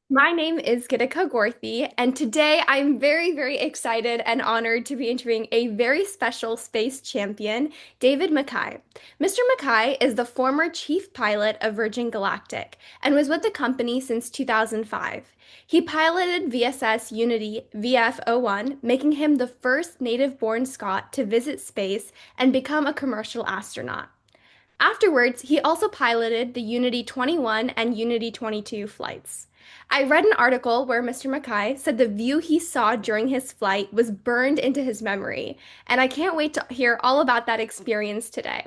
My name is Gitika Gorthy, and today I'm very, very excited and honored to be interviewing a very special space champion, David Mackay. Mr. Mackay is the former chief pilot of Virgin Galactic and was with the company since 2005. He piloted VSS Unity VF-01, making him the first native-born Scot to visit space and become a commercial astronaut. Afterwards, he also piloted the Unity 21 and Unity 22 flights. I read an article where Mr. Mackay said the view he saw during his flight was burned into his memory, and I can't wait to hear all about that experience today.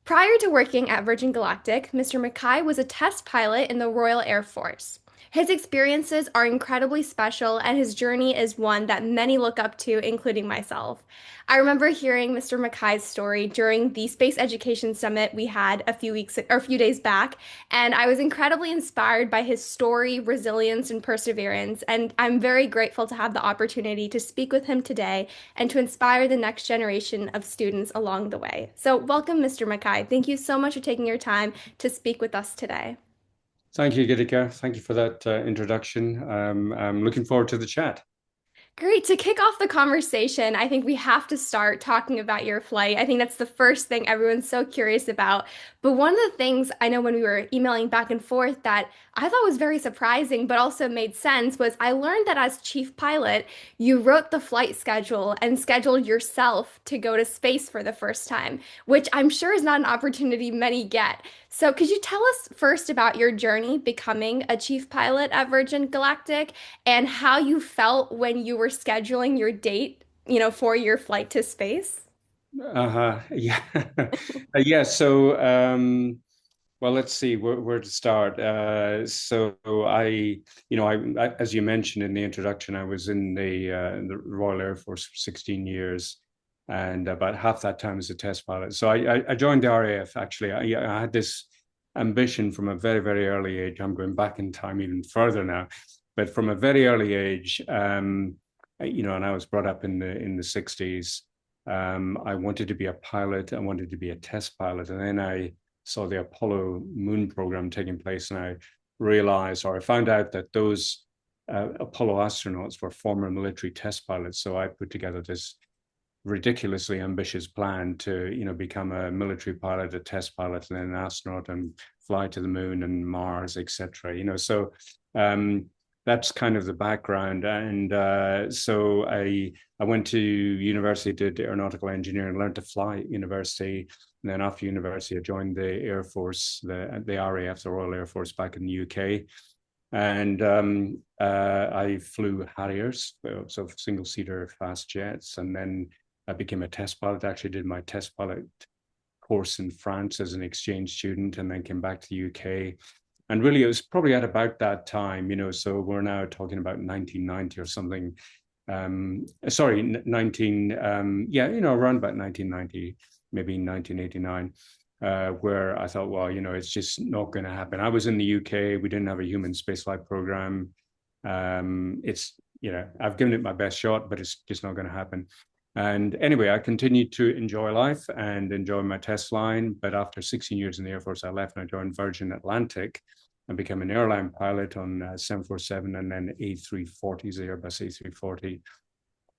Prior to working at Virgin Galactic, Mr. Mackay was a test pilot in the Royal Air Force. His experiences are incredibly special, and his journey is one that many look up to, including myself. I remember hearing Mr. Mackay's story during the Space Education Summit we had a few days back, and I was incredibly inspired by his story, resilience, and perseverance. And I'm very grateful to have the opportunity to speak with him today and to inspire the next generation of students along the way. So, welcome, Mr. Mackay. Thank you so much for taking your time to speak with us today. Thank you, Gitika. Thank you for that introduction. I'm looking forward to the chat. Great. To kick off the conversation, I think we have to start talking about your flight. I think that's the first thing everyone's so curious about. But one of the things I know when we were emailing back and forth that I thought was very surprising, but also made sense was I learned that as chief pilot, you wrote the flight schedule and scheduled yourself to go to space for the first time, which I'm sure is not an opportunity many get. So, could you tell us first about your journey becoming a chief pilot at Virgin Galactic and how you felt when you were scheduling your date, for your flight to space? Yeah. Yeah. Well, let's see where to start. As you mentioned in the introduction, I was in the Royal Air Force for 16 years, and about half that time as a test pilot. So I joined the RAF actually. I had this ambition from a very, very early age. I'm going back in time even further now, but from a very early age, and I was brought up in the 60s. I wanted to be a pilot. I wanted to be a test pilot, and then I saw the Apollo moon program taking place, and I realized, or I found out that those Apollo astronauts were former military test pilots. So I put together this ridiculously ambitious plan to, become a military pilot, a test pilot, and then an astronaut, and fly to the moon and Mars, etc. Um, that's kind of the background. And so I went to university, did aeronautical engineering, learned to fly at university. And then after university, I joined the Air Force, the RAF, the Royal Air Force back in the UK. And I flew Harriers, so single-seater fast jets. And then I became a test pilot, actually did my test pilot course in France as an exchange student, and then came back to the UK. And really, it was probably at about that time, so we're now talking about 1990 or something. Sorry, 19, yeah, around about 1990, maybe 1989, where I thought, well, it's just not going to happen. I was in the UK. We didn't have a human spaceflight program. I've given it my best shot, but it's just not going to happen. And anyway, I continued to enjoy life and enjoy my test line. But after 16 years in the Air Force, I left and I joined Virgin Atlantic and became an airline pilot on 747 and then A340s, the Airbus A340.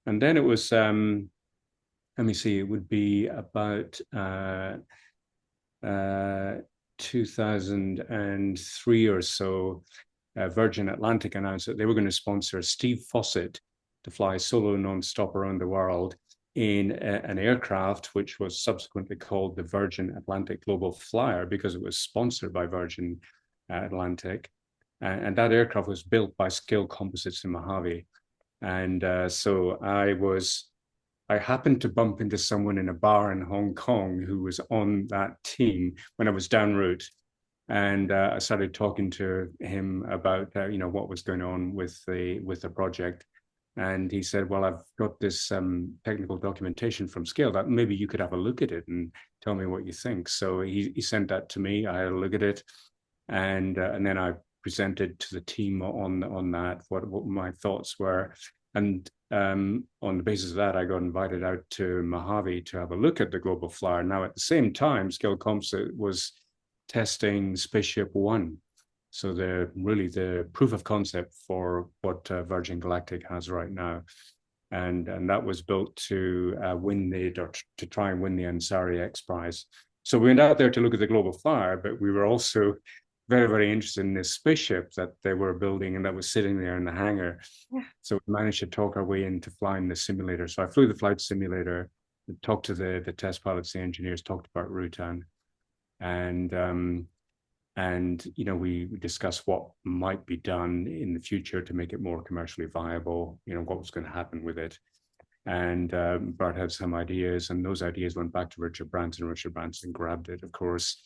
And then it was, let me see, it would be about 2003 or so. Virgin Atlantic announced that they were going to sponsor Steve Fossett to fly solo non-stop around the world in an aircraft which was subsequently called the Virgin Atlantic Global Flyer because it was sponsored by Virgin Atlantic. And that aircraft was built by Scale Composites in Mojave. And so I happened to bump into someone in a bar in Hong Kong who was on that team when I was en route. And I started talking to him about what was going on with the project. And he said, well, I've got this technical documentation from Scale that maybe you could have a look at it and tell me what you think. So he sent that to me. I had a look at it. And then I presented to the team on that, what my thoughts were. And on the basis of that, I got invited out to Mojave to have a look at the Global Flyer. Now, at the same time, Scale Composite was testing Spaceship One. So the really the proof of concept for what Virgin Galactic has right now, and that was built to win the or to try and win the Ansari X Prize. So we went out there to look at the global fire, but we were also very interested in this spaceship that they were building and that was sitting there in the hangar. Yeah. So we managed to talk our way into flying the simulator. So I flew the flight simulator, talked to the test pilots, the engineers, talked about Rutan, and we discussed what might be done in the future to make it more commercially viable. What was going to happen with it. And Bart had some ideas, and those ideas went back to Richard Branson. Richard Branson grabbed it, of course.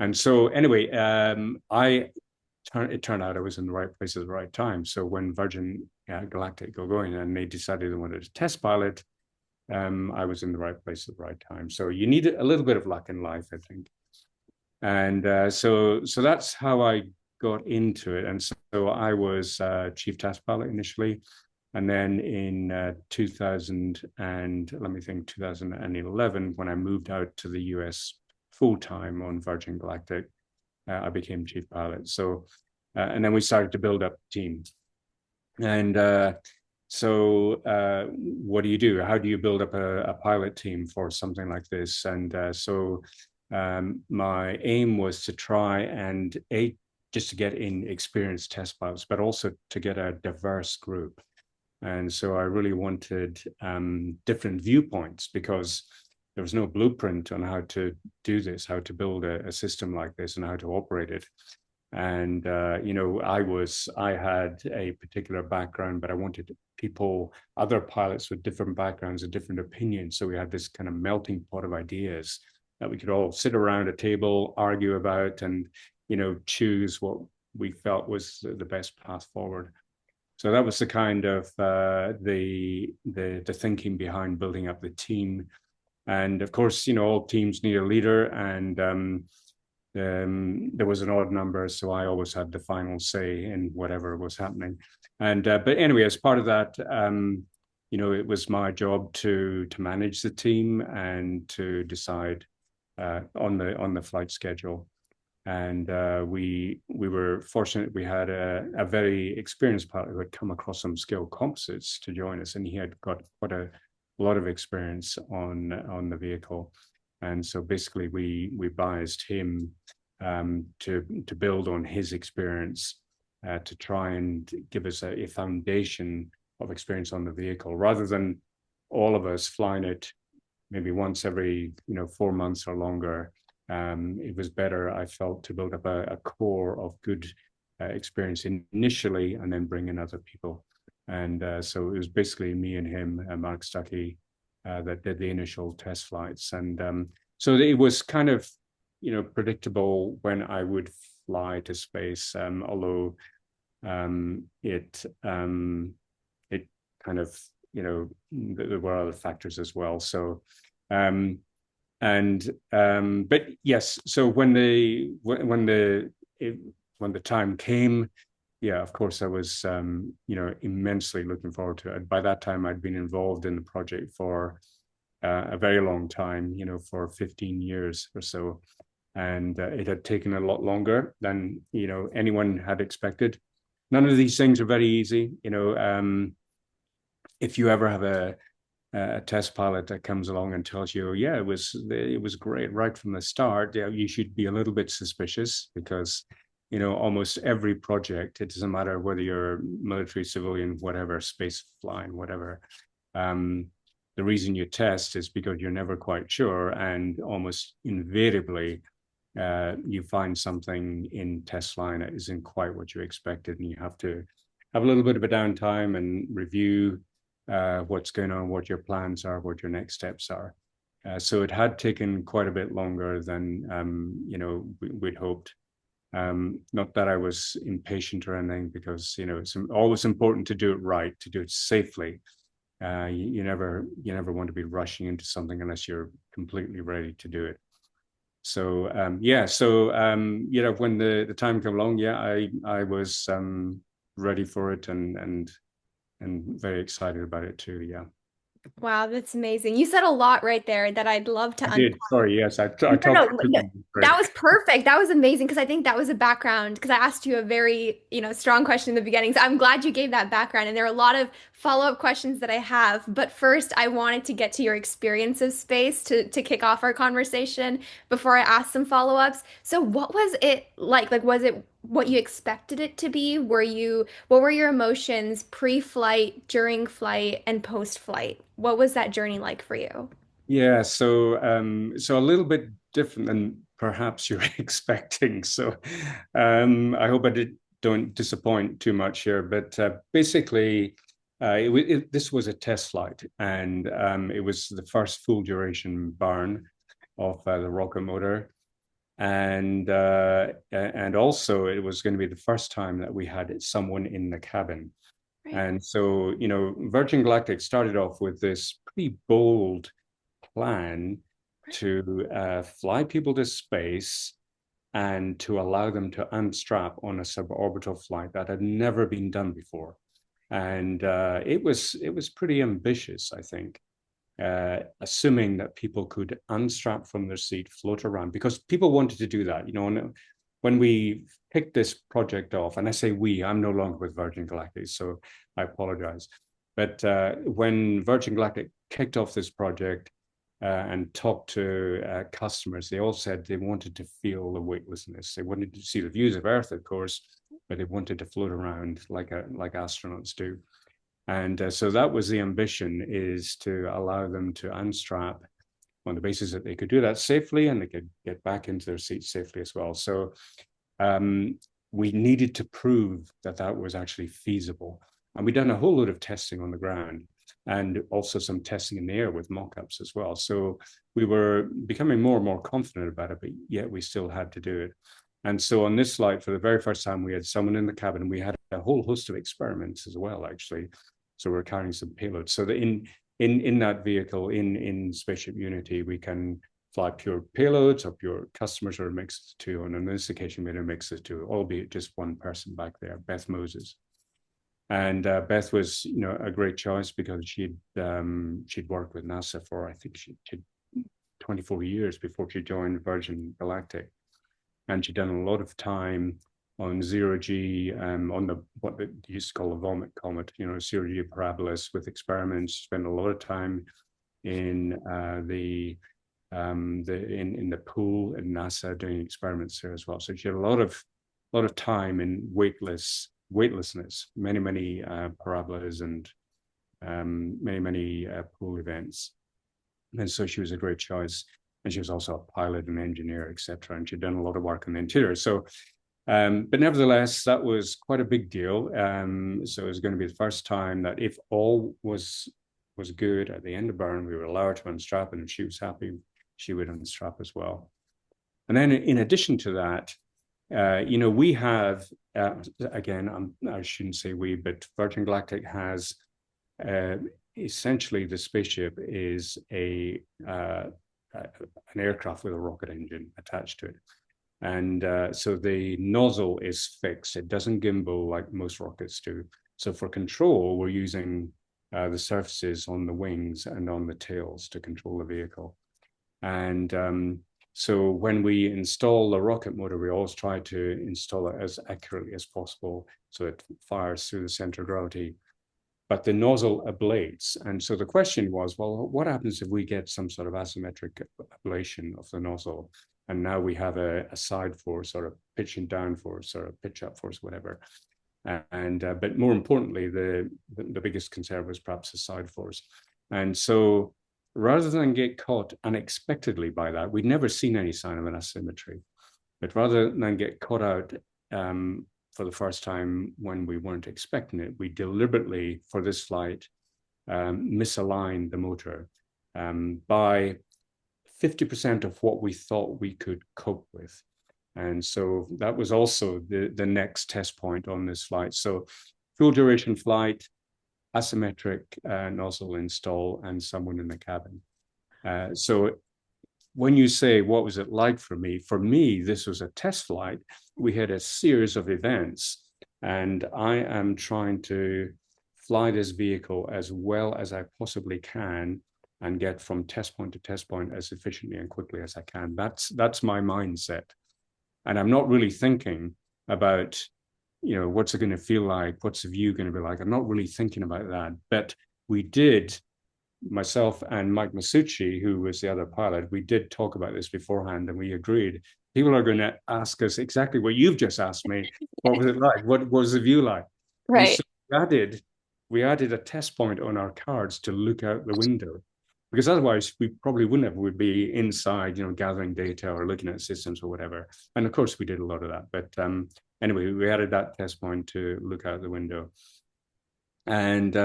And so, anyway, it turned out I was in the right place at the right time. So when Virgin Galactic got going and they decided they wanted a test pilot, I was in the right place at the right time. So you need a little bit of luck in life, I think. And so that's how I got into it. And so I was chief test pilot initially. And then in 2011, when I moved out to the US full time on Virgin Galactic, I became chief pilot. So, and then we started to build up the team. And what do? How do you build up a pilot team for something like this? And my aim was to try and just to get in experienced test pilots, but also to get a diverse group. And so I really wanted different viewpoints because there was no blueprint on how to do this, how to build a system like this and how to operate it. And I had a particular background, but I wanted other pilots with different backgrounds and different opinions. So we had this kind of melting pot of ideas that we could all sit around a table, argue about, and choose what we felt was the best path forward. So that was the kind of the thinking behind building up the team. And of course, all teams need a leader, and there was an odd number, so I always had the final say in whatever was happening. And but anyway, as part of that, it was my job to manage the team and to decide on the flight schedule. And we were fortunate. We had a very experienced pilot who had come across some skill composites to join us, and he had got quite a lot of experience on the vehicle. And so basically, we biased him to build on his experience to try and give us a foundation of experience on the vehicle, rather than all of us flying it maybe once every 4 months or longer. It was better, I felt, to build up a core of good experience initially and then bring in other people. And so it was basically me and him, Mark Stuckey, that did the initial test flights. And so it was kind of, predictable when I would fly to space, although it kind of, there were other factors as well. So, but yes, so when the time came, yeah, of course I was immensely looking forward to it. By that time, I'd been involved in the project for a very long time, for 15 years or so, and it had taken a lot longer than anyone had expected. None of these things are very easy. If you ever have a test pilot that comes along and tells you, yeah, it was great right from the start, yeah, you should be a little bit suspicious, because almost every project, it doesn't matter whether you're military, civilian, whatever, space flying, whatever, the reason you test is because you're never quite sure, and almost invariably you find something in test flying that isn't quite what you expected, and you have to have a little bit of a downtime and review what's going on, what your plans are, what your next steps are. So it had taken quite a bit longer than we'd hoped. Not that I was impatient or anything, because it's always important to do it right, to do it safely. You never want to be rushing into something unless you're completely ready to do it. So when the time came along, yeah, I was ready for it and very excited about it too. Yeah. Wow, that's amazing. You said a lot right there that I'd love to I unpack. did. Sorry. Yes, I No, talked no, for too no. long. Sorry. That was perfect. That was amazing because I think that was a background because I asked you a very, strong question in the beginning. So I'm glad you gave that background. And there are a lot of follow-up questions that I have. But first, I wanted to get to your experience of space to kick off our conversation before I ask some follow-ups. So what was it like? Like, was it what you expected it to be? What were your emotions pre-flight, during flight, and post-flight? What was that journey like for you? Yeah, so a little bit different than perhaps you're expecting. So I hope don't disappoint too much here, but basically this was a test flight, and it was the first full duration burn of the rocket motor. And also it was going to be the first time that we had someone in the cabin. Right. And so, Virgin Galactic started off with this pretty bold plan to fly people to space and to allow them to unstrap on a suborbital flight that had never been done before. And it was pretty ambitious, I think, assuming that people could unstrap from their seat, float around, because people wanted to do that. When we picked this project off, and I say we, I'm no longer with Virgin Galactic, so I apologize. But when Virgin Galactic kicked off this project and talked to customers, they all said they wanted to feel the weightlessness. They wanted to see the views of Earth, of course, but they wanted to float around like astronauts do. And so that was the ambition, is to allow them to unstrap on the basis that they could do that safely and they could get back into their seats safely as well. So um, we needed to prove that that was actually feasible. And we'd done a whole load of testing on the ground and also some testing in the air with mock-ups as well. So we were becoming more and more confident about it, but yet we still had to do it. And so on this flight, for the very first time, we had someone in the cabin. We had a whole host of experiments as well, actually. So we're carrying some payloads. So that in that vehicle, in Spaceship Unity, we can fly pure payloads or pure customers, or a mix of the two. And on this occasion, we had a mix of the two, albeit just one person back there, Beth Moses. And Beth was, a great choice because she'd worked with NASA for, I think she did 24 years before she joined Virgin Galactic, and she'd done a lot of time on zero G, on what they used to call a vomit comet, zero G parabolas with experiments. Spent a lot of time in in the pool in NASA doing experiments there as well. So she had a lot of time in weightlessness, many parabolas and many pool events. And so she was a great choice. And she was also a pilot and engineer, etc. And she'd done a lot of work in the interior. So, but nevertheless, that was quite a big deal. So it was going to be the first time that if all was good at the end of burn, we were allowed to unstrap, and if she was happy, she would unstrap as well. And then, in addition to that, we have again, I shouldn't say we, but Virgin Galactic has uh, essentially the spaceship is an aircraft with a rocket engine attached to it. And so the nozzle is fixed. It doesn't gimbal like most rockets do. So for control, we're using the surfaces on the wings and on the tails to control the vehicle. And so when we install the rocket motor, we always try to install it as accurately as possible so it fires through the center of gravity, but the nozzle ablates. And so the question was, well, what happens if we get some sort of asymmetric ablation of the nozzle? And now we have a side force or a pitching down force or a pitch up force, whatever. And but more importantly, the biggest concern was perhaps the side force. And so rather than get caught unexpectedly by that, we'd never seen any sign of an asymmetry. But rather than get caught out for the first time when we weren't expecting it, we deliberately, for this flight, misaligned the motor by 50% of what we thought we could cope with. And so that was also the next test point on this flight. So full duration flight, asymmetric nozzle install, and someone in the cabin. So when you say what was it like for me, this was a test flight. We had a series of events, and I am trying to fly this vehicle as well as I possibly can and get from test point to test point as efficiently and quickly as I can. That's my mindset. And I'm not really thinking about, what's it going to feel like? What's the view going to be like? I'm not really thinking about that. But we did, myself and Mike Masucci, who was the other pilot, we did talk about this beforehand and we agreed. People are going to ask us exactly what you've just asked me. What was it like? What was the view like? And Right. so we added a test point on our cards to look out the window because otherwise we probably wouldn't have. We'd be inside, gathering data or looking at systems or whatever. And of course, we did a lot of that. But anyway, we added that test point to look out the window. And,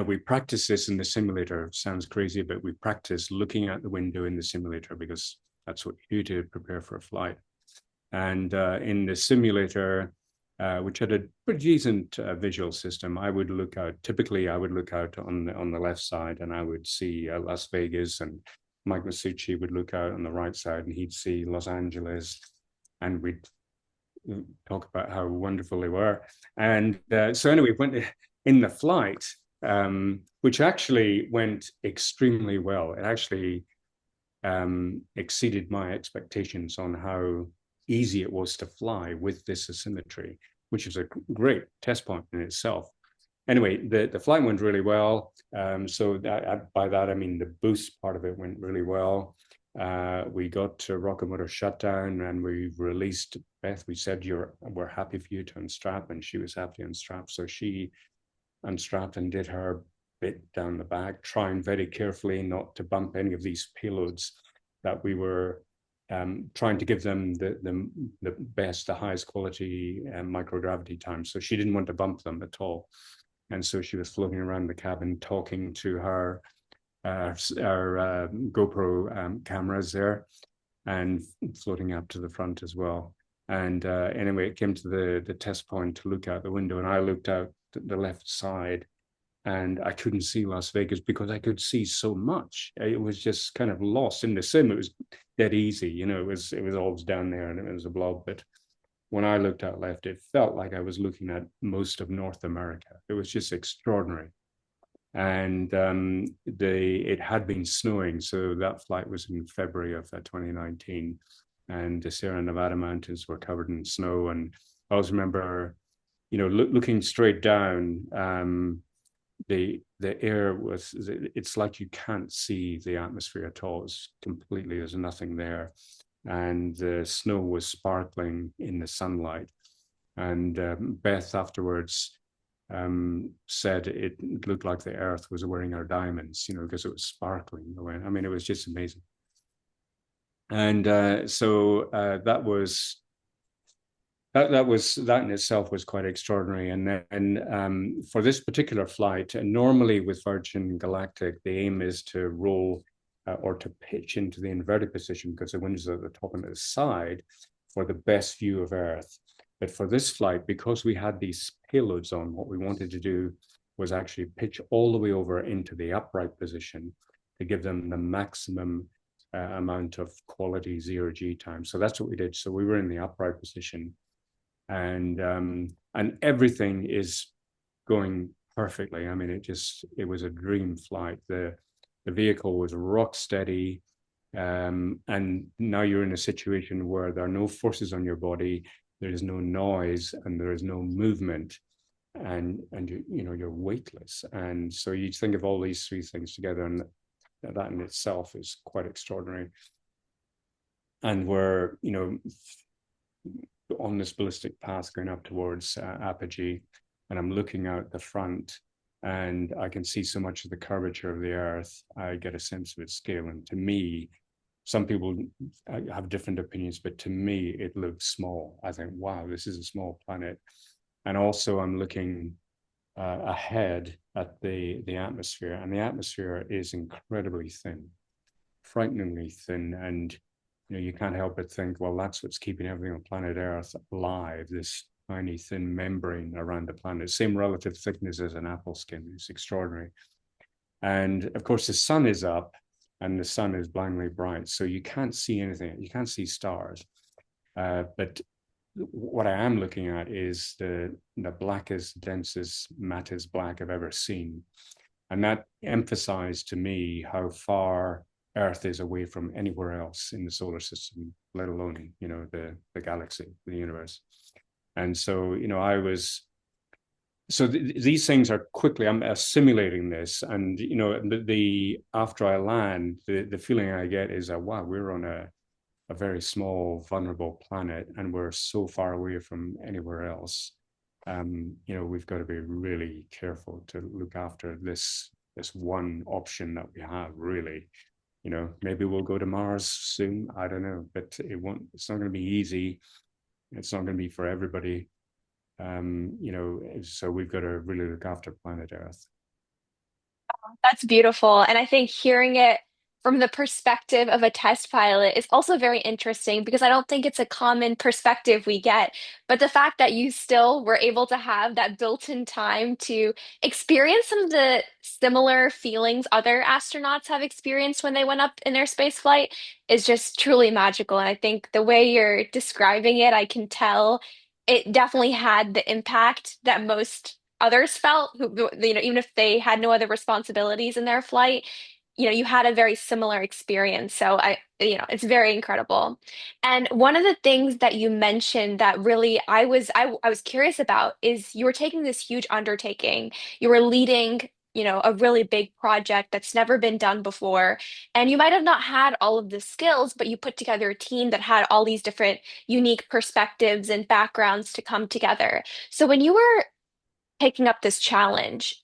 we practice this in the simulator. Sounds crazy, but we practice looking out the window in the simulator because that's what you do to prepare for a flight. And in the simulator, which had a pretty decent visual system, I would look out. Typically, I would look out on the left side, and I would see Las Vegas, and Mike Masucci would look out on the right side, and he'd see Los Angeles, and we'd talk about how wonderful they were. And so anyway, went in the flight, which actually went extremely well. It actually exceeded my expectations on how easy it was to fly with this asymmetry, which is a great test point in itself. Anyway, the flight went really well. So by that, I mean the boost part of it went really well. We got to rocket motor shutdown and we released Beth. We said, we're happy for you to unstrap, and she was happy to unstrap. So she unstrapped and did her bit down the back, trying very carefully not to bump any of these payloads that we were trying to give them the best, the highest quality microgravity time. So she didn't want to bump them at all. And so she was floating around the cabin talking to her GoPro cameras there and floating up to the front as well. And anyway, it came to the test point to look out the window, and I looked out the left side and I couldn't see Las Vegas because I could see so much. It was just kind of lost in the sim. It was dead easy, it was always down there and it was a blob. But when I looked out left, it felt like I was looking at most of North America. It was just extraordinary. And it had been snowing, so that flight was in February of 2019, and the Sierra Nevada mountains were covered in snow. And I always remember, looking straight down, the air was, it's like you can't see the atmosphere at all. It's completely, there's nothing there. And the snow was sparkling in the sunlight. And Beth afterwards said it looked like the earth was wearing her diamonds, because it was sparkling. I mean, it was just amazing. And so that in itself was quite extraordinary. And then for this particular flight, and normally with Virgin Galactic, the aim is to roll or to pitch into the inverted position because the windows are at the top and the side for the best view of Earth. But for this flight, because we had these payloads on, what we wanted to do was actually pitch all the way over into the upright position to give them the maximum amount of quality zero-G time. So that's what we did. So we were in the upright position, and everything is going perfectly. I mean, it was a dream flight. The vehicle was rock steady. And now you're in a situation where there are no forces on your body, there is no noise, and there is no movement, and you're weightless. And so you think of all these three things together, and that in itself is quite extraordinary. And we're on this ballistic path going up towards apogee, and I'm looking out the front, and I can see so much of the curvature of the Earth. I get a sense of its scale, and to me, some people have different opinions, but to me, it looks small. I think, wow, this is a small planet. And also, I'm looking ahead at the atmosphere, and the atmosphere is incredibly thin, frighteningly thin. And you can't help but think, well, that's what's keeping everything on planet Earth alive, this tiny thin membrane around the planet, same relative thickness as an apple skin. It's extraordinary. And of course, the sun is up, and the sun is blindingly bright, so you can't see anything. You can't see stars. But what I am looking at is the blackest, densest, mattest black I've ever seen. And that emphasized to me how far Earth is away from anywhere else in the solar system, let alone, the galaxy, the universe. And so, I was so these things are quickly I'm simulating this, and the after I land, the feeling I get is that wow, we're on a very small, vulnerable planet, and we're so far away from anywhere else. We've got to be really careful to look after this one option that we have, really. Maybe we'll go to Mars soon. I don't know, but it's not going to be easy. It's not going to be for everybody. So we've got to really look after planet Earth. That's beautiful. And I think hearing it from the perspective of a test pilot is also very interesting because I don't think it's a common perspective we get. But the fact that you still were able to have that built-in time to experience some of the similar feelings other astronauts have experienced when they went up in their space flight is just truly magical. And I think the way you're describing it, I can tell it definitely had the impact that most others felt who, even if they had no other responsibilities in their flight, you had a very similar experience. So it's very incredible. And one of the things that you mentioned that really I was curious about is you were taking this huge undertaking. You were leading, a really big project that's never been done before. And you might have not had all of the skills, but you put together a team that had all these different unique perspectives and backgrounds to come together. So when you were taking up this challenge,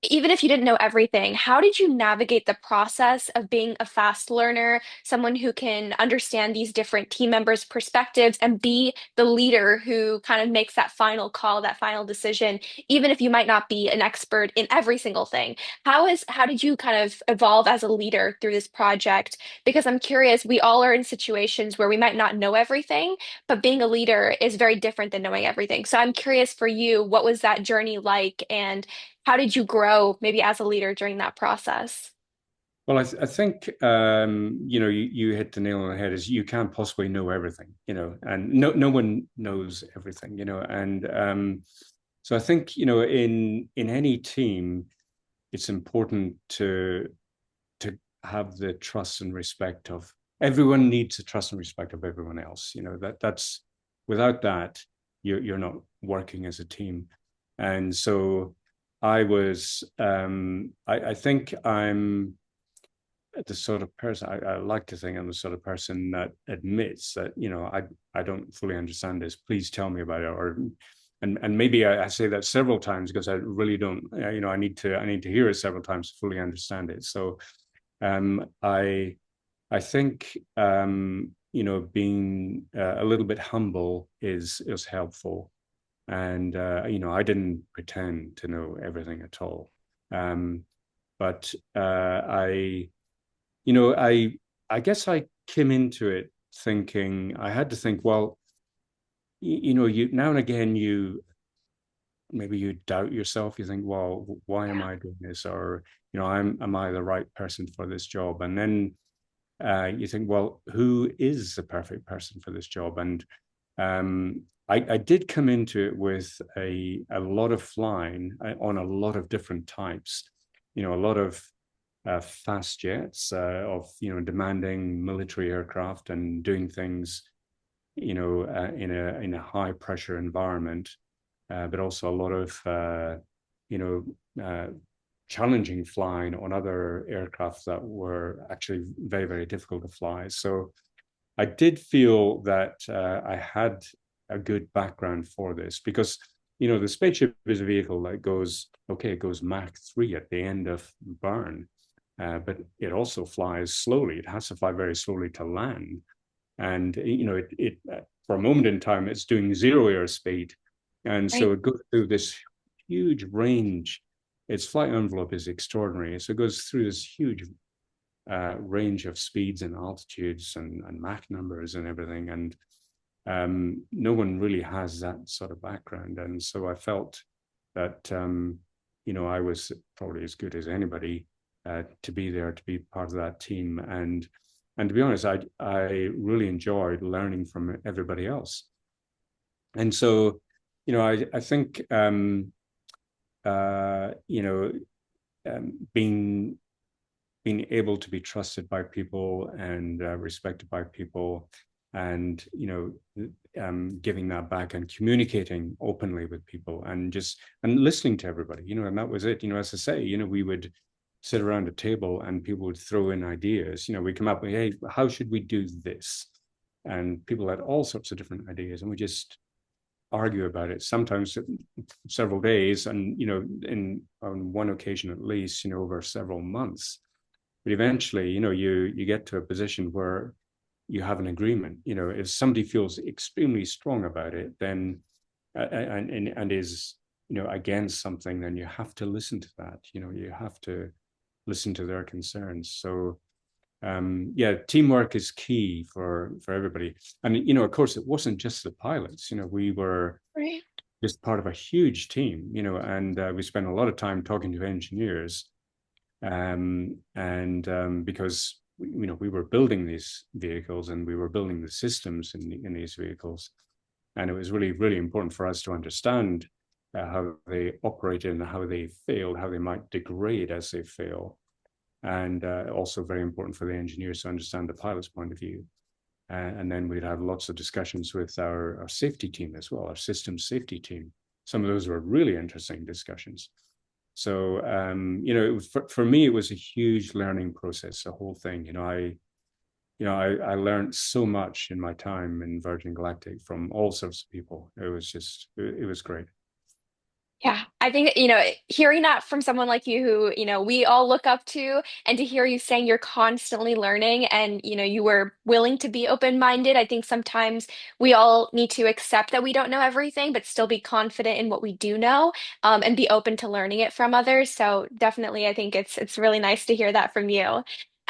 even if you didn't know everything, how did you navigate the process of being a fast learner, someone who can understand these different team members' perspectives and be the leader who kind of makes that final call, that final decision, even if you might not be an expert in every single thing? How did you kind of evolve as a leader through this project? Because I'm curious, we all are in situations where we might not know everything, but being a leader is very different than knowing everything. So I'm curious for you, what was that journey like? And how did you grow maybe as a leader during that process? Well, I think you hit the nail on the head. Is you can't possibly know everything, and no one knows everything, and so I think in any team, it's important to have the trust and respect of everyone. Needs the trust and respect of everyone else. That's without that, you're not working as a team, and so I was. I think I'm the sort of person I like to think I'm the sort of person that admits that I don't fully understand this. Please tell me about it, or and maybe I say that several times because I really don't. I need to hear it several times to fully understand it. So I think being a little bit humble is helpful, and I didn't pretend to know everything at all. But I guess I came into it thinking I had to think, well, you now and again maybe you doubt yourself. You think, well, why am I doing this? Or, am I the right person for this job? And then you think, well, who is the perfect person for this job? And I did come into it with a lot of flying on a lot of different types, a lot of fast jets, of demanding military aircraft and doing things in a high pressure environment, but also a lot of you know uh, challenging flying on other aircraft that were actually very, very difficult to fly. So I did feel that I had a good background for this because the spaceship is a vehicle that goes Mach 3 at the end of burn, but it also flies slowly. It has to fly very slowly to land, and it for a moment in time it's doing zero airspeed, and so Right. it goes through this huge range. Its flight envelope is extraordinary, so it goes through this huge range of speeds and altitudes and Mach numbers and everything, and no one really has that sort of background, and so I felt that I was probably as good as anybody to be there, to be part of that team, and to be honest, I really enjoyed learning from everybody else. And so, I think, being able to be trusted by people and respected by people, and giving that back and communicating openly with people, and listening to everybody, and that was it. As I say, we would sit around a table and people would throw in ideas. We come up with, hey, how should we do this? And people had all sorts of different ideas, and we just argue about it, sometimes several days, and on one occasion at least, over several months. But eventually, you get to a position where you have an agreement. If somebody feels extremely strong about it, then and is against something, then you have to listen to that. You have to listen to their concerns. So yeah, teamwork is key for everybody. And of course, it wasn't just the pilots. We were Right. just part of a huge team. And we spent a lot of time talking to engineers, and because we were building these vehicles and we were building the systems in these vehicles, and it was really, really important for us to understand how they operated and how they failed, how they might degrade as they fail, and also very important for the engineers to understand the pilot's point of view. And then we'd have lots of discussions with our safety team as well, our systems safety team. Some of those were really interesting discussions. So, it was, for me, it was a huge learning process, the whole thing. I learned so much in my time in Virgin Galactic from all sorts of people. It was great. Yeah, I think, hearing that from someone like you who, we all look up to, and to hear you saying you're constantly learning and, you were willing to be open-minded. I think sometimes we all need to accept that we don't know everything, but still be confident in what we do know, and be open to learning it from others. So definitely, I think it's really nice to hear that from you.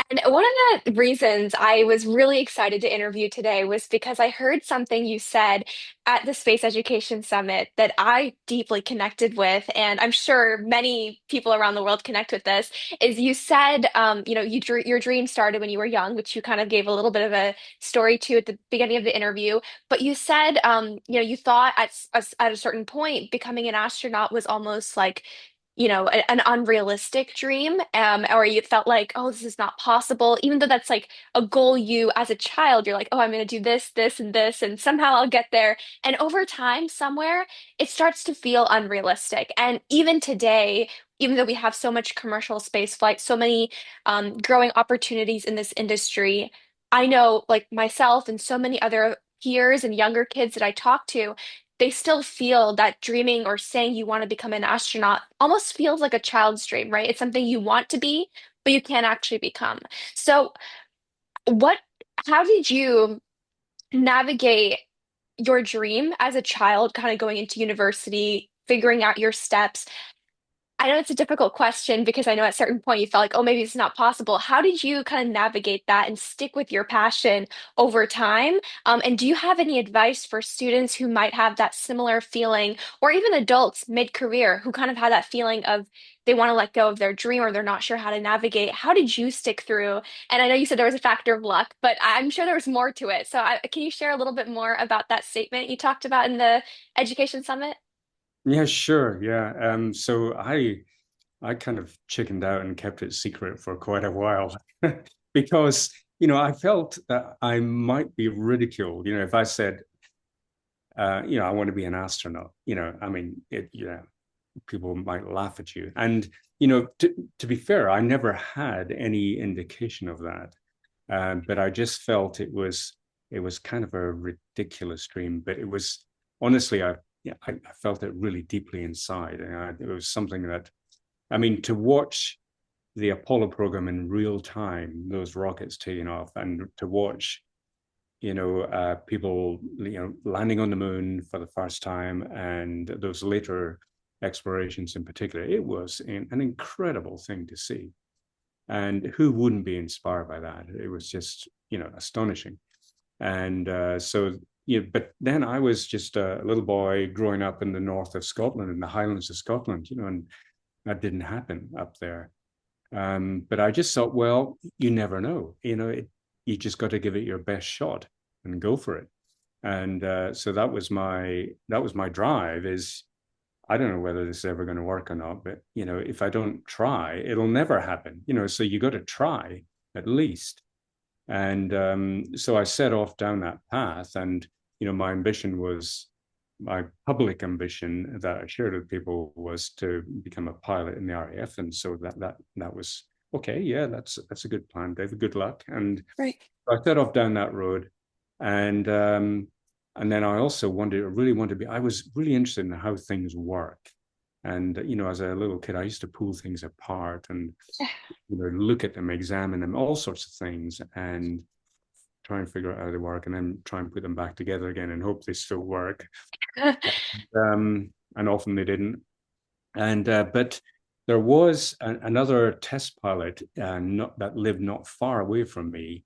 And one of the reasons I was really excited to interview today was because I heard something you said at the Space Education Summit that I deeply connected with, and I'm sure many people around the world connect with this, is you said, your dream started when you were young, which you kind of gave a little bit of a story to at the beginning of the interview, but you said, you thought at a certain point becoming an astronaut was almost like an unrealistic dream, or you felt like, oh, this is not possible, even though that's like a goal you, as a child, you're like, oh, I'm going to do this, this, and this, and somehow I'll get there. And over time, somewhere, it starts to feel unrealistic. And even today, even though we have so much commercial space flight, so many growing opportunities in this industry, I know, like myself and so many other peers and younger kids that I talk to, they still feel that dreaming or saying you want to become an astronaut almost feels like a child's dream, right? It's something you want to be, but you can't actually become. So, what, how did you navigate your dream as a child, kind of going into university, figuring out your steps? I know it's a difficult question because I know at a certain point you felt like, oh, maybe it's not possible. How did you kind of navigate that and stick with your passion over time? And do you have any advice for students who might have that similar feeling, or even adults mid-career who kind of have that feeling of they want to let go of their dream or they're not sure how to navigate? How did you stick through? And I know you said there was a factor of luck, but I'm sure there was more to it. So can you share a little bit more about that statement you talked about in the Education Summit? Yeah, sure. Yeah. So I kind of chickened out and kept it secret for quite a while because, I felt that I might be ridiculed, if I said, I want to be an astronaut. I mean, people might laugh at you. And, to be fair, I never had any indication of that. But I just felt it was kind of a ridiculous dream. But it was, honestly, I felt it really deeply inside. And it was something that, I mean, to watch the Apollo program in real time, those rockets taking off, and to watch, people, landing on the moon for the first time, and those later explorations in particular, it was an incredible thing to see. And who wouldn't be inspired by that? It was just, astonishing. And but then I was just a little boy growing up in the north of Scotland, in the Highlands of Scotland, and that didn't happen up there. But I just thought, well, you never know. You just got to give it your best shot and go for it. And so that was my drive. Is I don't know whether this is ever going to work or not, but if I don't try, it'll never happen. So you got to try at least. And so I set off down that path, and my ambition was my public ambition that I shared with people was to become a pilot in the RAF, and so that was okay. Yeah, that's a good plan, David. Good luck. And Right. I set off down that road, and and then I also really wanted to be. I was really interested in how things work, and as a little kid, I used to pull things apart and look at them, examine them, all sorts of things, and try and figure out how they work, and then try and put them back together again and hope they still work. And often they didn't. And but there was another test pilot that lived not far away from me.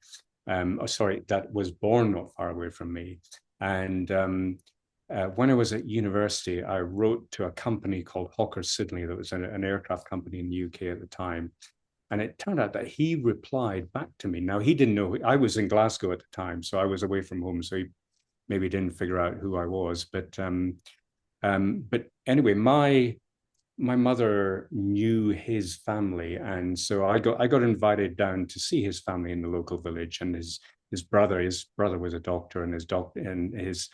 Sorry, that was born not far away from me. And when I was at university, I wrote to a company called Hawker Siddeley, that was an aircraft company in the UK at the time. And it turned out that he replied back to me. Now, he didn't know, I was in Glasgow at the time, so I was away from home. So he maybe didn't figure out who I was. But anyway, my mother knew his family, and so I got invited down to see his family in the local village, and his brother was a doctor, and his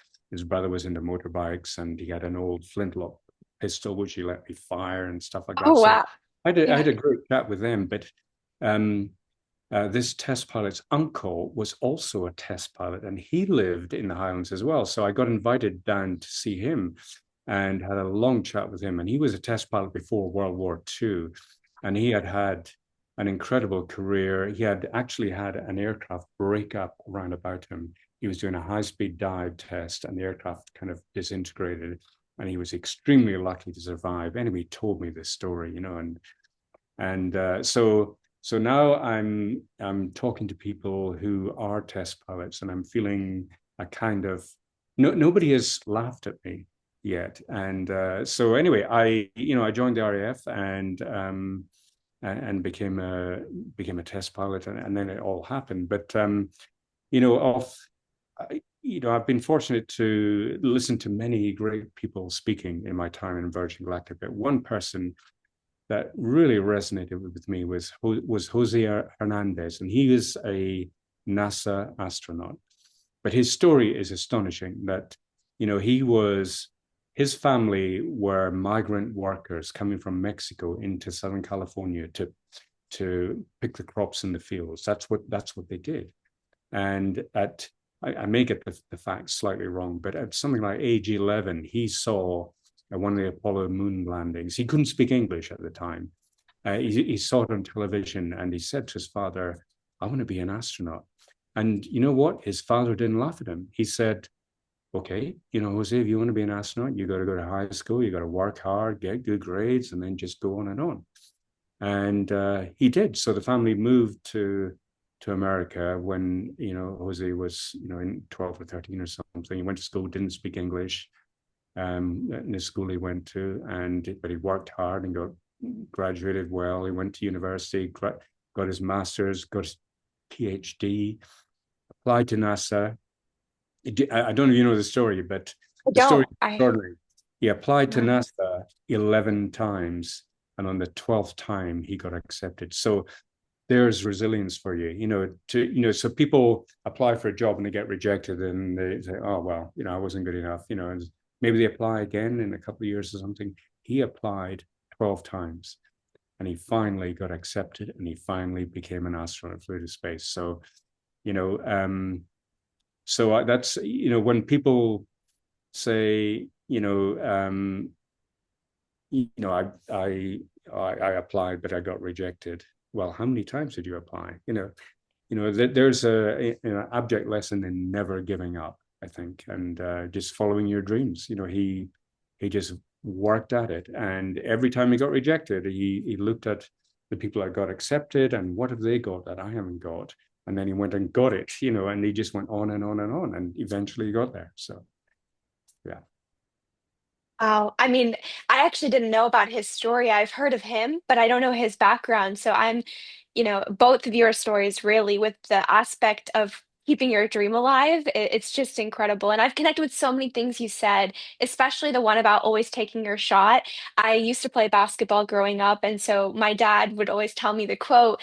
brother was into motorbikes, and he had an old flintlock pistol which he let me fire and stuff like that. Oh, So wow. I Yeah. had a great chat with them, but um, this test pilot's uncle was also a test pilot, and he lived in the Highlands as well. So I got invited down to see him and had a long chat with him. And he was a test pilot before World War II, and he had had an incredible career. He had actually had an aircraft break up around about him. He was doing a high-speed dive test, and the aircraft kind of disintegrated. And he was extremely lucky to survive. Anyway, he told me this story, and so now I'm talking to people who are test pilots, and I'm feeling a kind of nobody has laughed at me yet. And so anyway, I joined the RAF and became a test pilot, and then it all happened. But you know, off I've been fortunate to listen to many great people speaking in my time in Virgin Galactic. But one person that really resonated with me was Jose Hernandez, and he is a NASA astronaut. But his story is astonishing. That his family were migrant workers coming from Mexico into Southern California to pick the crops in the fields. That's what they did. And I may get the facts slightly wrong, but at something like age 11, he saw one of the Apollo moon landings. He couldn't speak English at the time. He saw it on television, and he said to his father, "I want to be an astronaut." And you know what? His father didn't laugh at him. He said, "Okay, Jose, if you want to be an astronaut, you got to go to high school, you got to work hard, get good grades, and then just go on and on." And he did. So the family moved to America when Jose was in 12 or 13 or something. He went to school, didn't speak English in the school he went to, but he worked hard and graduated well. He went to university, got his master's, got his PhD, applied to NASA. I don't know if you know the story, but I the story don't. is I extraordinary. He applied to no. NASA 11 times, and on the 12th time, he got accepted. So there's resilience for you, so people apply for a job and they get rejected, and they say, "Oh, well, I wasn't good enough," and maybe they apply again in a couple of years or something. He applied 12 times, and he finally got accepted, and he finally became an astronaut, flew to space. So you know that's when people say, I applied but I got rejected. Well, how many times did you apply? There's an abject lesson in never giving up, I think, and just following your dreams. He just worked at it, and every time he got rejected, he looked at the people that got accepted and what have they got that I haven't got, and then he went and got it. And he just went on and on and on, and eventually he got there. So yeah. Wow. I mean, I actually didn't know about his story. I've heard of him, but I don't know his background. So both of your stories really with the aspect of keeping your dream alive. It's just incredible. And I've connected with so many things you said, especially the one about always taking your shot. I used to play basketball growing up, and so my dad would always tell me the quote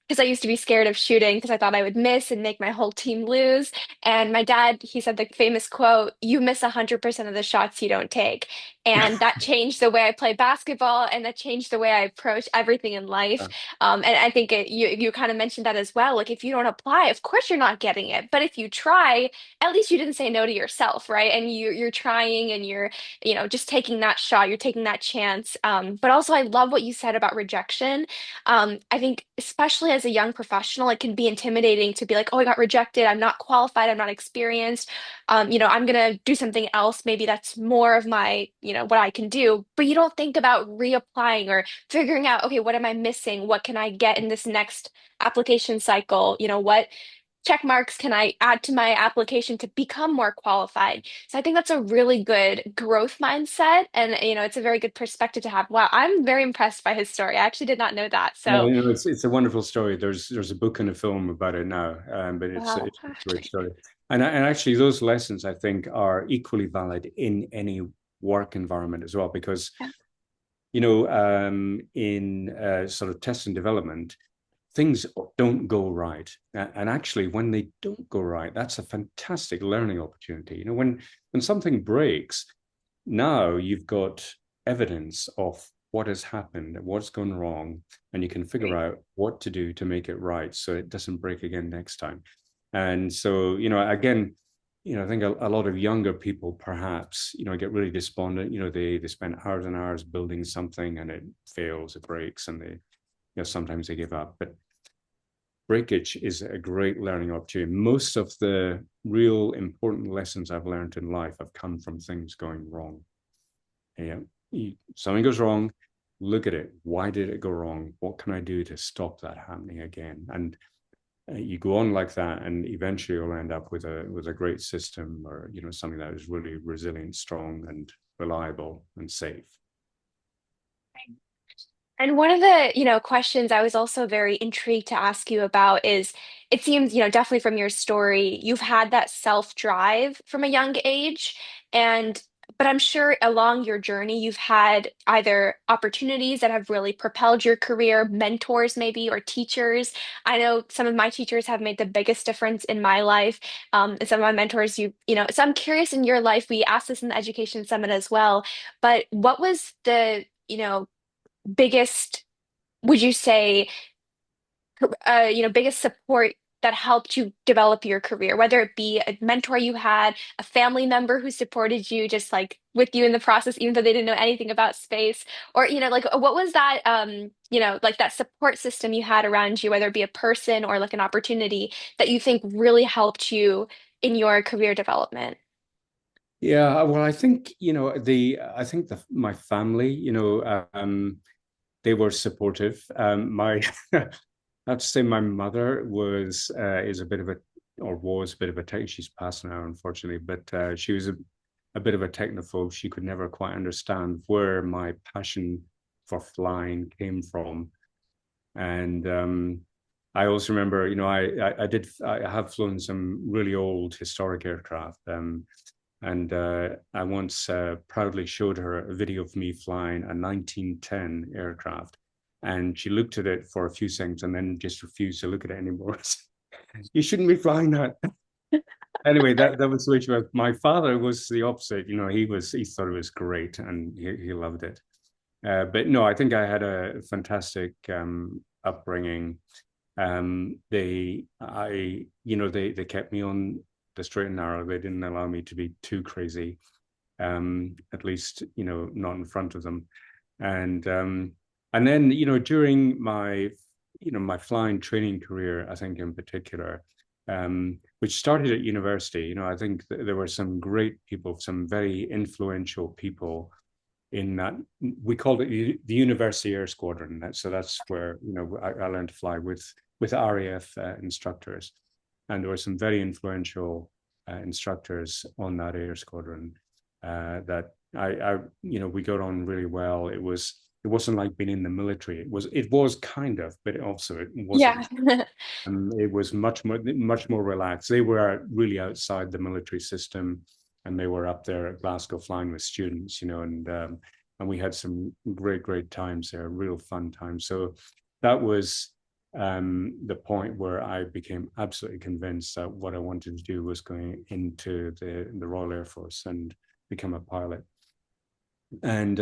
because I used to be scared of shooting because I thought I would miss and make my whole team lose. And my dad, he said the famous quote, "You miss 100% of the shots you don't take." And that changed the way I play basketball, and that changed the way I approach everything in life. And I think you kind of mentioned that as well. Like if you don't apply, of course you're not getting it. But if you try, at least you didn't say no to yourself, right? And you're trying and you're, just taking that shot, you're taking that chance. But also I love what you said about rejection. I think, especially as a young professional, it can be intimidating to be like, oh, I got rejected. I'm not qualified. I'm not experienced. I'm going to do something else. Maybe that's more of my, what I can do. But you don't think about reapplying or figuring out, okay, what am I missing? What can I get in this next application cycle? What check marks can I add to my application to become more qualified? So I think that's a really good growth mindset. And, it's a very good perspective to have. Wow, I'm very impressed by his story. I actually did not know that. No, So, it's a wonderful story. There's a book and a film about it now, but wow. it's a great story. And actually, those lessons I think are equally valid in any work environment as well, because Yeah, in sort of test and development, things don't go right, and actually, when they don't go right, that's a fantastic learning opportunity. When something breaks, now you've got evidence of what has happened, what's gone wrong, and you can figure right. out what to do to make it right so it doesn't break again next time. And so, again, I think a lot of younger people perhaps, get really despondent. They spend hours and hours building something and it fails, it breaks, and sometimes they give up. But breakage is a great learning opportunity. Most of the real important lessons I've learned in life have come from things going wrong. Yeah, something goes wrong, look at it. Why did it go wrong? What can I do to stop that happening again? And you go on like that, and eventually you'll end up with a great system, or something that is really resilient, strong, and reliable and safe. And one of the, questions I was also very intrigued to ask you about is it seems, definitely from your story, you've had that self-drive from a young age. And but I'm sure along your journey you've had either opportunities that have really propelled your career, mentors maybe, or teachers. I know some of my teachers have made the biggest difference in my life. And some of my mentors, so I'm curious in your life, we asked this in the Education Summit as well, but what was the, biggest, would you say, biggest support that helped you develop your career, whether it be a mentor you had, a family member who supported you just like with you in the process, even though they didn't know anything about space, or, like what was that, like that support system you had around you, whether it be a person or like an opportunity that you think really helped you in your career development? Yeah, well, I think I think my family, they were supportive. My I have to say my mother is a bit of a or was a bit of a tech. She's passed now, unfortunately, but she was a bit of a technophobe. She could never quite understand where my passion for flying came from. And I also remember, I have flown some really old historic aircraft. And I once proudly showed her a video of me flying a 1910 aircraft. And she looked at it for a few seconds and then just refused to look at it anymore. You shouldn't be flying that. Anyway, that was which was my father was the opposite. He thought it was great and he loved it. But no, I think I had a fantastic upbringing. They kept me on the straight and narrow. They didn't allow me to be too crazy, at least not in front of them. And then during my flying training career, I think in particular, which started at university. I think there were some great people, some very influential people in that. We called it the University Air Squadron. So that's where I learned to fly with RAF instructors, and there were some very influential instructors on that air squadron that we got on really well. it wasn't like being in the military. It was kind of, but also it Yeah. wasn't. It was much more relaxed. They were really outside the military system, and they were up there at Glasgow flying with students, and we had some great times there, real fun times. So that was the point where I became absolutely convinced that what I wanted to do was going into the Royal Air Force and become a pilot. And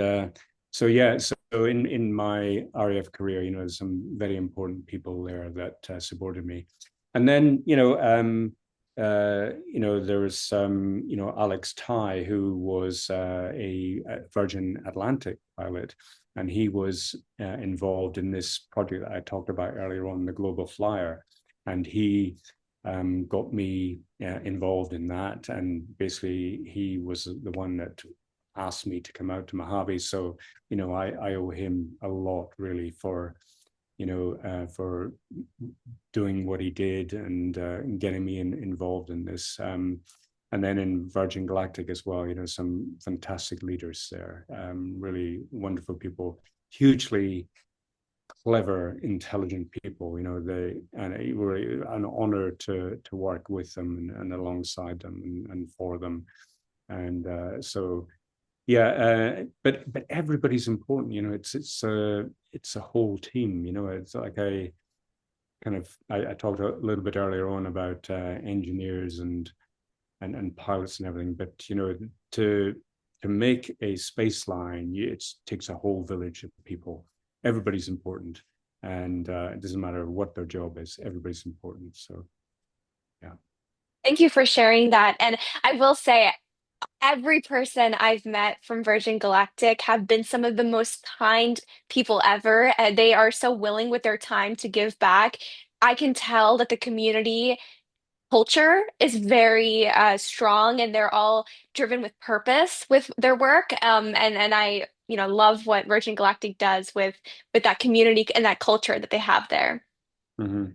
so yeah, so in my RAF career, there's some very important people there that supported me. And then there was Alex Ty, who was a Virgin Atlantic pilot, and he was involved in this project that I talked about earlier on, the Global Flyer, and he got me involved in that. And basically, he was the one that asked me to come out to Mojave. So, I owe him a lot really for doing what he did and getting me involved in this. And then in Virgin Galactic as well, some fantastic leaders there, really wonderful people, hugely clever, intelligent people. And it were an honor to work with them and alongside them and for them. And so yeah, but everybody's important. It's a whole team. It's like I talked a little bit earlier on about engineers and pilots and everything. But to make a space line, it takes a whole village of people. Everybody's important, and it doesn't matter what their job is. Everybody's important. So yeah. Thank you for sharing that. And I will say, every person I've met from Virgin Galactic have been some of the most kind people ever. And they are so willing with their time to give back. I can tell that the community culture is very strong, and they're all driven with purpose with their work. And I, love what Virgin Galactic does with that community and that culture that they have there. Mm-hmm.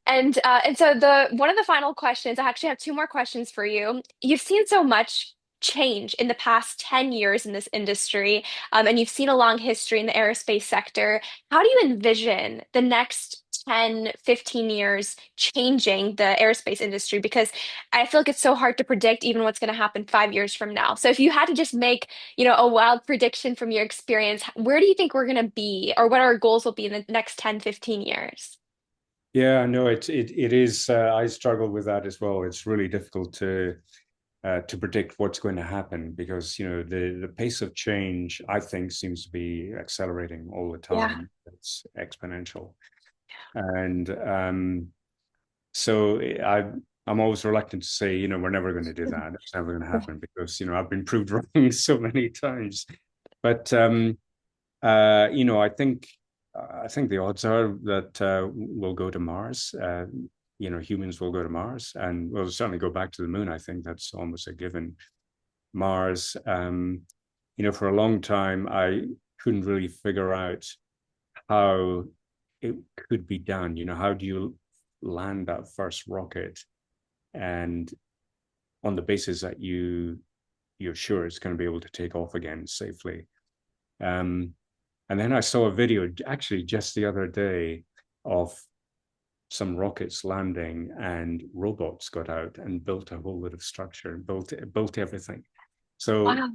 And so the one of the final questions, I actually have two more questions for you. You've seen so much change in the past 10 years in this industry, and you've seen a long history in the aerospace sector. How do you envision the next 10, 15 years changing the aerospace industry? Because I feel like it's so hard to predict even what's going to happen 5 years from now. So if you had to just make, a wild prediction from your experience, where do you think we're going to be, or what our goals will be in the next 10, 15 years? Yeah, no, it is. I struggle with that as well. It's really difficult to predict what's going to happen because the pace of change, I think, seems to be accelerating all the Yeah. time. It's exponential, and so I'm always reluctant to say we're never going to do that. It's never going to happen because I've been proved wrong so many times. But I think the odds are that we'll go to Mars. Humans will go to Mars, and we'll certainly go back to the moon. I think that's almost a given. Mars, for a long time, I couldn't really figure out how it could be done. How do you land that first rocket, and on the basis that you're sure it's going to be able to take off again safely. Um, and then I saw a video actually just the other day of some rockets landing, and robots got out and built a whole lot of structure, built everything. So Wow.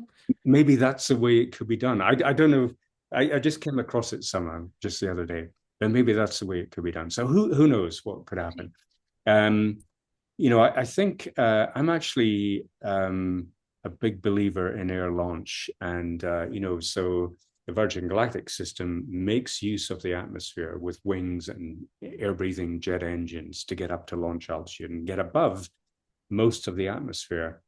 maybe that's the way it could be done. I don't know. I just came across it somehow just the other day. But maybe that's the way it could be done. So who knows what could happen? Um, I think I'm actually a big believer in air launch, and so the Virgin Galactic system makes use of the atmosphere with wings and air-breathing jet engines to get up to launch altitude and get above most of the atmosphere,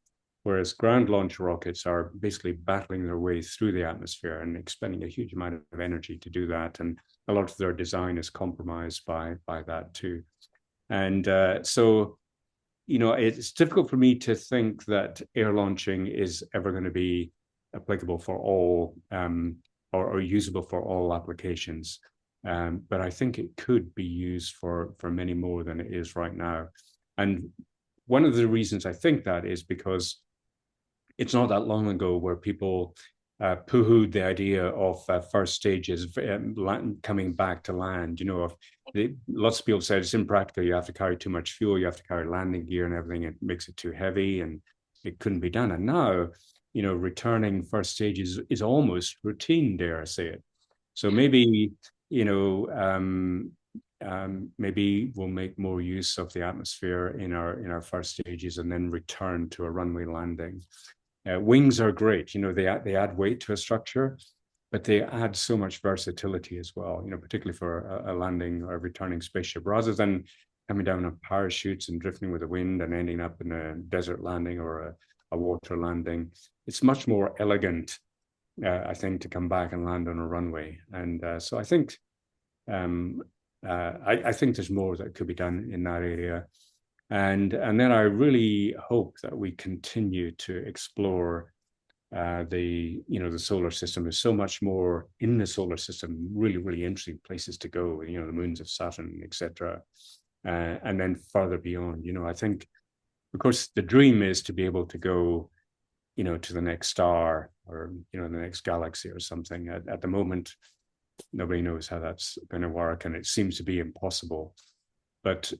whereas ground launch rockets are basically battling their way through the atmosphere and expending a huge amount of energy to do that, and a lot of their design is compromised by that too. And so it's difficult for me to think that air launching is ever going to be applicable for all or usable for all applications. But I think it could be used for many more than it is right now. And one of the reasons I think that is because it's not that long ago where people poo-hooed the idea of first stages coming back to land. Lots of people said it's impractical. You have to carry too much fuel. You have to carry landing gear and everything. It makes it too heavy, and it couldn't be done. And now, returning first stages is almost routine, dare I say it. So maybe, maybe we'll make more use of the atmosphere in our first stages and then return to a runway landing. Wings are great. They add weight to a structure, but they add so much versatility as well. Particularly for a landing or a returning spaceship, rather than coming down on parachutes and drifting with the wind and ending up in a desert landing or a water landing. It's much more elegant, I think, to come back and land on a runway. And so I think I think there's more that could be done in that area. And then I really hope that we continue to explore the solar system. There's so much more in the solar system, really, really interesting places to go, the moons of Saturn, etc. And then further beyond. I think, of course, the dream is to be able to go, to the next star or, the next galaxy or something. At the moment, nobody knows how that's going to work, and it seems to be impossible. But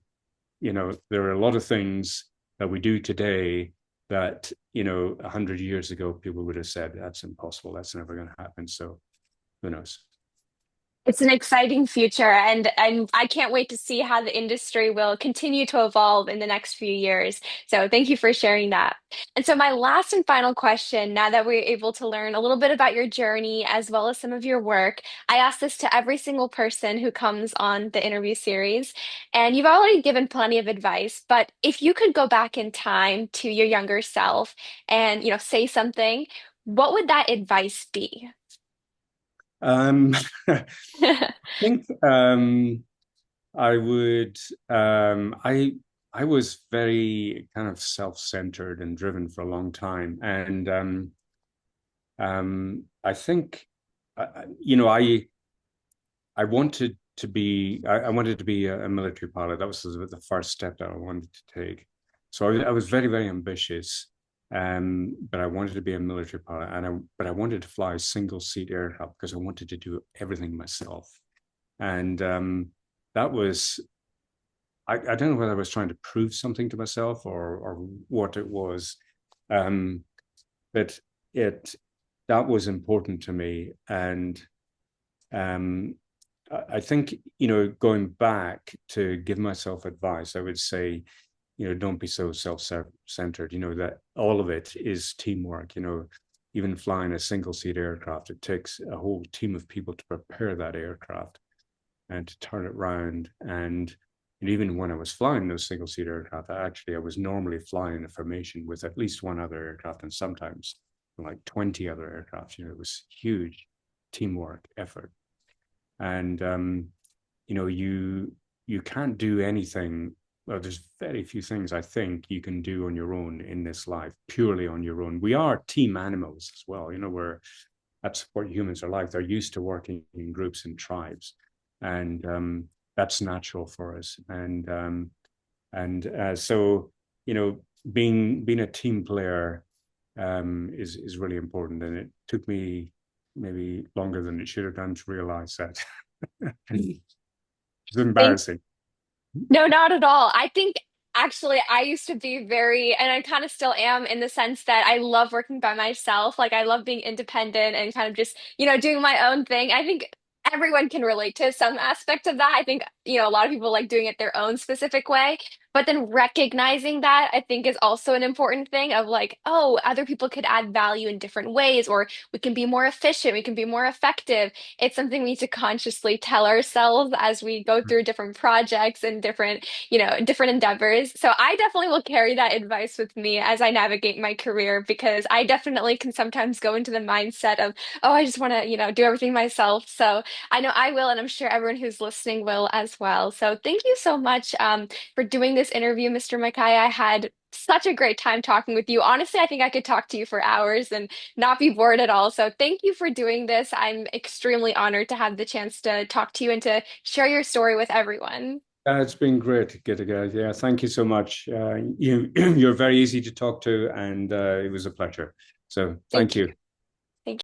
there are a lot of things that we do today that 100 years ago people would have said that's impossible, that's never going to happen. So who knows? It's an exciting future, and I can't wait to see how the industry will continue to evolve in the next few years. So thank you for sharing that. And so my last and final question, now that we're able to learn a little bit about your journey as well as some of your work, I ask this to every single person who comes on the interview series. And you've already given plenty of advice, but if you could go back in time to your younger self and, say something, what would that advice be? I think I would I was very kind of self-centered and driven for a long time, and I think I wanted to be I wanted to be a military pilot. That was the first step that I wanted to take. So I was very, very ambitious, but I wanted to be a military pilot, but I wanted to fly a single seat aircraft because I wanted to do everything myself. And that was I don't know whether I was trying to prove something to myself or what it was, um, but it that was important to me. And um, I think, going back to give myself advice, I would say, don't be so self-centered, that all of it is teamwork. Even flying a single seat aircraft, it takes a whole team of people to prepare that aircraft and to turn it around. And even when I was flying those single seat aircraft, I was normally flying a formation with at least one other aircraft, and sometimes like 20 other aircraft. It was huge teamwork effort. And you can't do anything. Well, there's very few things I think you can do on your own in this life, purely on your own. We are team animals as well. That's what humans are like. They're used to working in groups and tribes, and that's natural for us. So being a team player is really important, and it took me maybe longer than it should have done to realize that. It's Thank embarrassing. No, not at all. I think actually I used to be very, and I kind of still am in the sense that I love working by myself. Like I love being independent and kind of just, doing my own thing. I think everyone can relate to some aspect of that. I think, a lot of people like doing it their own specific way. But then recognizing that I think is also an important thing of like, oh, other people could add value in different ways, or we can be more efficient, we can be more effective. It's something we need to consciously tell ourselves as we go through different projects and different endeavors. So I definitely will carry that advice with me as I navigate my career because I definitely can sometimes go into the mindset of, oh, I just want to, do everything myself. So I know I will, and I'm sure everyone who's listening will as well. So thank you so much for doing this interview, Mr. Mackay. I had such a great time talking with you. Honestly, I think I could talk to you for hours and not be bored at all. So thank you for doing this. I'm extremely honored to have the chance to talk to you and to share your story with everyone. It's been great, Gitta. Yeah, thank you so much. You're very easy to talk to, and it was a pleasure. So thank Thank you. you.